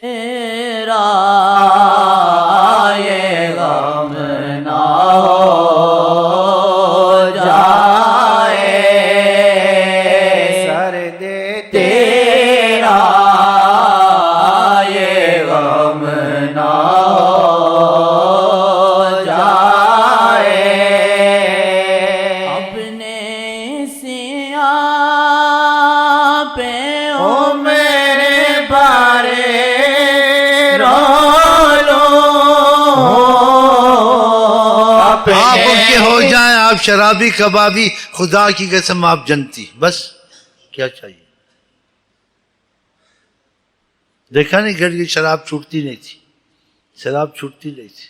تیرا یہ غم نہ ہو جائے سر دے تیرا یہ غم نہ ہو جائے اپنے سیاہ پہ او میرے بارے آپ ان کے ہو جائیں، آپ شرابی کبابی، خدا کی قسم آپ جنتی، بس کیا چاہیے؟ دیکھا نہیں گھر کی شراب چھوٹتی نہیں تھی، شراب چھوٹتی نہیں تھی،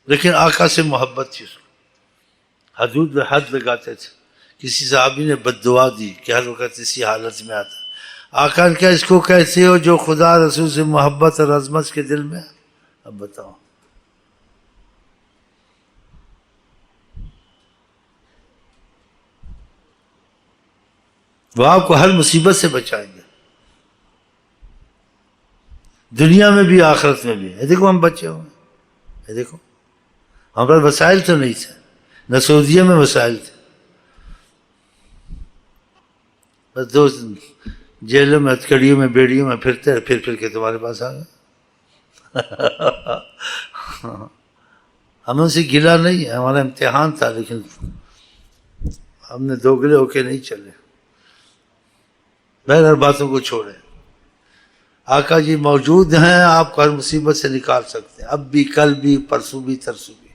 لیکن آقا سے محبت تھی اس کو، حدود میں حد لگاتے تھے۔ کسی صحابی نے بد دعا دی کہ ہر وقت اسی حالت میں آتا، آقا نے کہا اس کو کیسے ہو جو خدا رسول سے محبت اور عظمت کے دل میں؟ اب بتاؤ، وہ آپ کو ہر مصیبت سے بچائیں گے، دنیا میں بھی آخرت میں بھی۔ یہ دیکھو ہم بچے ہوئے ہیں، یہ دیکھو ہمارے وسائل تو نہیں تھے، نہ سعودیہ میں وسائل تھے، بس دوست جیلوں میں، ہتھکڑیوں میں، بیڑیوں میں پھرتے، پھر کے تمہارے پاس آ گئے۔ ہم ان سے گلا نہیں ہے، ہمارا امتحان تھا، لیکن ہم نے دوگلے ہو کے نہیں چلے۔ بہر باتوں کو چھوڑیں، آقا جی موجود ہیں، آپ کو ہر مصیبت سے نکال سکتے ہیں، اب بھی، کل بھی، پرسوں بھی، ترسوں بھی۔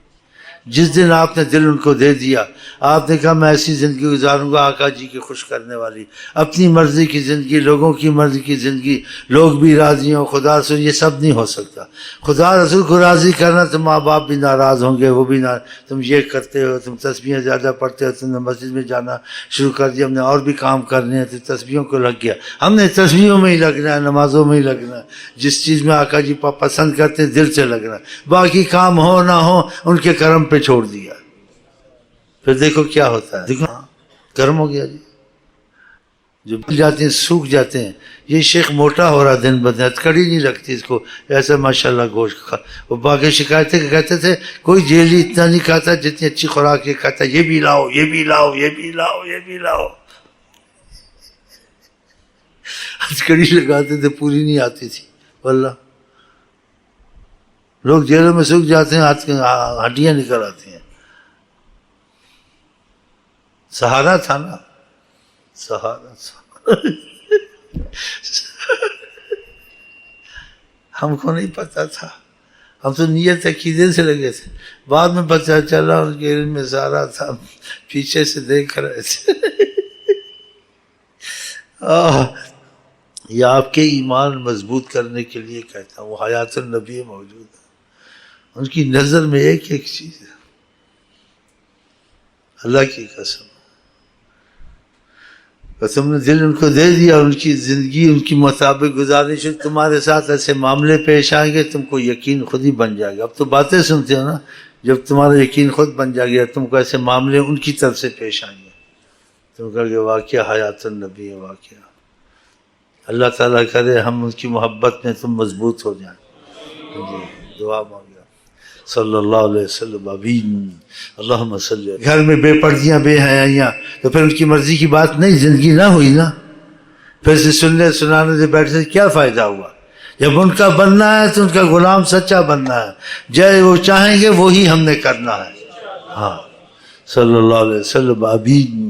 جس دن آپ نے دل ان کو دے دیا، آپ نے کہا میں ایسی زندگی گزاروں گا آقا جی کی خوش کرنے والی، اپنی مرضی کی زندگی، لوگوں کی مرضی کی زندگی، لوگ بھی راضی ہوں، خدا رسول، یہ سب نہیں ہو سکتا۔ خدا رسول کو راضی کرنا تو ماں باپ بھی ناراض ہوں گے، وہ بھی تم یہ کرتے ہو، تم تسبیحیں زیادہ پڑھتے ہو، تم نے مسجد میں جانا شروع کر دیا، ہم نے اور بھی کام کرنے ہیں، تو تسبیحوں کو لگ گیا۔ ہم نے تسبیحوں میں ہی لگنا ہے، نمازوں میں ہی لگنا ہے، جس چیز میں آقا جی پسند کرتے ہیں دل سے لگنا ہے، باقی کام ہو نہ ہو ان کے کرم پہ چھوڑ دیا۔ پھر دیکھو کیا ہوتا ہے، دیکھو گرم ہو گیا جی، جو مل جاتے ہیں سوکھ جاتے ہیں۔ یہ شیخ موٹا ہو رہا دن بدن، ہتھکڑی نہیں لگتی اس کو، ایسا ماشاءاللہ گوشت کھا۔ وہ باقی شکایتیں کہتے تھے کوئی جیلی اتنا نہیں کھاتا جتنی اچھی خوراک یہ کھاتا، یہ بھی لاؤ، یہ بھی لاؤ، یہ بھی لاؤ، یہ بھی لاؤ۔ ہتھکڑی لگاتے تھے، پوری نہیں آتی تھی واللہ۔ لوگ جیلوں میں سوکھ جاتے ہیں، ہڈیاں نکل آتی ہیں۔ سہارا تھا نا، سہارا تھا۔ ہم کو نہیں پتا تھا، ہم تو نیت عقیدے سے لگے تھے، بعد میں پتہ چلا ان کے علم میں سہارا تھا، پیچھے سے دیکھ رہے تھے۔ یہ آپ کے ایمان مضبوط کرنے کے لیے کہتا ہوں، وہ حیات النبی موجود ہے، ان کی نظر میں ایک ایک چیز ہے، اللہ کی قسم۔ اور تم نے دل ان کو دے دیا، ان کی زندگی ان کی مطابق گزارش، تمہارے ساتھ ایسے معاملے پیش آئیں گے تم کو یقین خود ہی بن جائے گا۔ اب تو باتیں سنتے ہو نا، جب تمہارا یقین خود بن جائے گا، تم کو ایسے معاملے ان کی طرف سے پیش آئیں گے، تم کہو گے واقعہ حیات النبی ہے، واقعہ۔ اللہ تعالیٰ کرے ہم ان کی محبت میں تم مضبوط ہو جائیں۔ جی دعا مانگا صلی اللہ علیہ وسلم، آمین اللہم صلی۔ گھر میں بے پردیاں، بے حیائیاں، تو پھر ان کی مرضی کی بات نہیں، زندگی نہ ہوئی نا، پھر سے سننے سنانے سے بیٹھنے سے کیا فائدہ ہوا؟ جب ان کا بننا ہے تو ان کا غلام سچا بننا ہے، جو وہ چاہیں گے وہی ہم نے کرنا ہے۔ ہاں صلی اللہ علیہ وسلم، آمین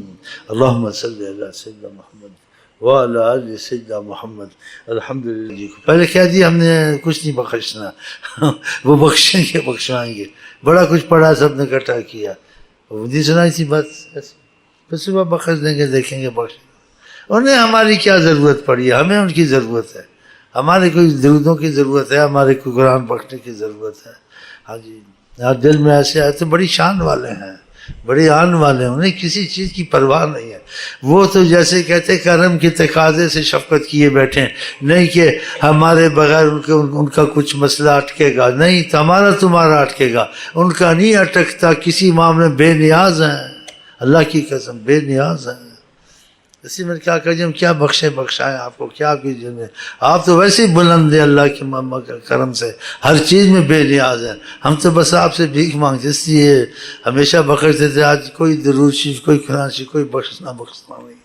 اللہم صلی علی سیدنا محمد وعلی آل سیدنا محمد۔ الحمدللہ جی کو پہلے کہہ دیا ہم نے کچھ نہیں بخشنا، وہ بخشیں گے، بخشوائیں گے، بڑا کچھ پڑھا، سب نے اکٹھا کیا، وہ نہیں سنائی تھی بات، پھر صبح بخش دیں گے، دیکھیں گے بخش۔ انہیں ہماری کیا ضرورت پڑی ہے، ہمیں ان کی ضرورت ہے، ہمارے کوئی درودوں کی ضرورت ہے، ہمارے کوئی قرآن پڑھنے کی ضرورت ہے۔ ہاں جی، آپ دل میں ایسے آئے تو بڑی شان والے ہیں، بڑے آن والے ہیں، انہیں کسی چیز کی پرواہ نہیں ہے۔ وہ تو جیسے کہتے کرم کے تقاضے سے شفقت کیے بیٹھے، نہیں کہ ہمارے بغیر ان کا کچھ مسئلہ اٹکے گا، نہیں ہمارا تمہارا اٹکے گا، ان کا نہیں اٹکتا، کسی معاملے بے نیاز ہیں، اللہ کی قسم بے نیاز ہیں، اسی میں کیا کہ ہم کیا بخشائیں آپ کو، کیا آپ کی جنہیں، آپ تو ویسے ہی بلند ہیں اللہ کے کرم سے، ہر چیز میں بے نیاز ہیں، ہم تو بس آپ سے بھیک مانگتے، اس لیے ہمیشہ بخشتے تھے، آج کوئی درود شریف، کوئی قرآن شریف، کوئی بخشنا نہیں،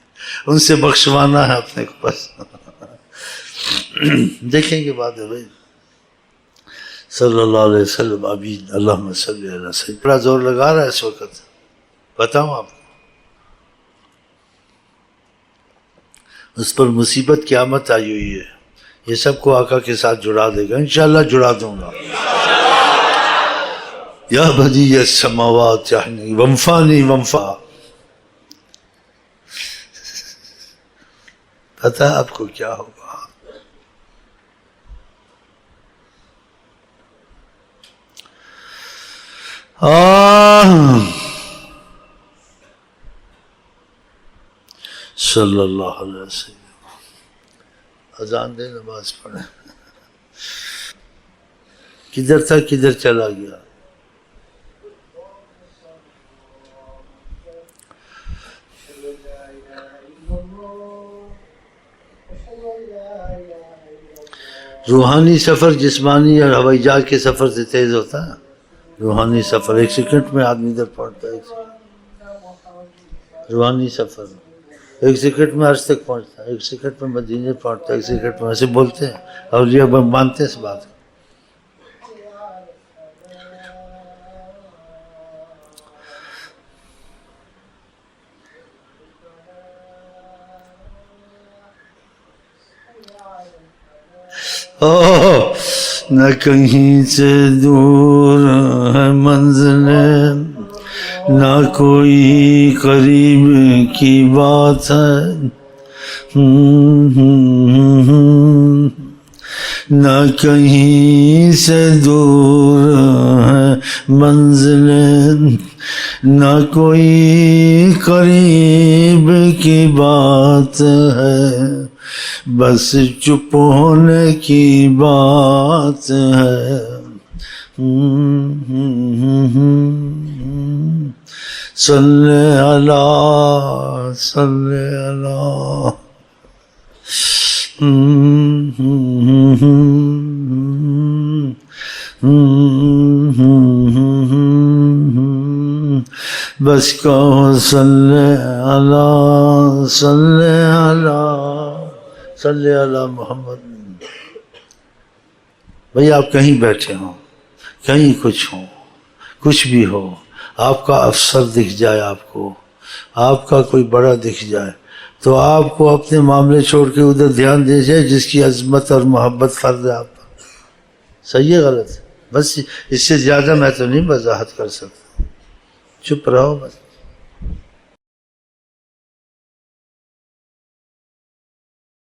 ان سے بخشوانا ہے اپنے کو بس دیکھیں گے بات ہے بھائی صلی اللہ علیہ وسلم، آمین، اللہم صلی علیہ وسلم۔ بڑا زور لگا رہا ہے اس وقت، بتاؤں آپ کو، اس پر مصیبت قیامت آئی ہوئی ہے، یہ سب کو آقا کے ساتھ جڑا دے گا، انشاءاللہ جڑا دوں گا۔ یا بدیع السماوات یعنی وانفعنی وانفع، پتہ ہے آپ کو کیا ہوگا؟ صلی اللہ علیہ وسلم، اذان دے، نماز پڑھیں۔ کدھر تھا، کدھر چلا گیا؟ روحانی سفر جسمانی اور ہوائی جہاز کے سفر سے تیز ہوتا ہے، روحانی سفر 1 سیکنڈ میں آدمی ادھر پہنچتا ہے، روحانی سفر 1 سیکنڈ میں عرش تک پہنچتا ہے، 1 سیکنڈ میں مدینے پہنچتا ہے، 1 سیکنڈ میں، ایسے بولتے ہیں اولیاء، مانتے ہیں اس بات کو۔ نہ کہیں سے دور ہے منزل، نہ کوئی قریب کی بات ہے، نہ کہیں سے دور ہے منزل، نہ کوئی قریب کی بات ہے، بس چپ ہونے کی بات ہے۔ صلی اللہ، صلی اللہ، بس کہو صلی اللہ، صلی اللہ، صلی اللہ محمد۔ بھئی آپ کہیں بیٹھے ہوں، کہیں کچھ ہوں، کچھ بھی ہو، آپ کا افسر دکھ جائے آپ کو، آپ کا کوئی بڑا دکھ جائے، تو آپ کو اپنے معاملے چھوڑ کے ادھر دھیان دے جائے جس کی عظمت اور محبت فرض ہے آپ پر۔ صحیح ہے غلط ہے؟ بس اس سے زیادہ میں تو نہیں وضاحت کر سکتا، چپ رہو بس۔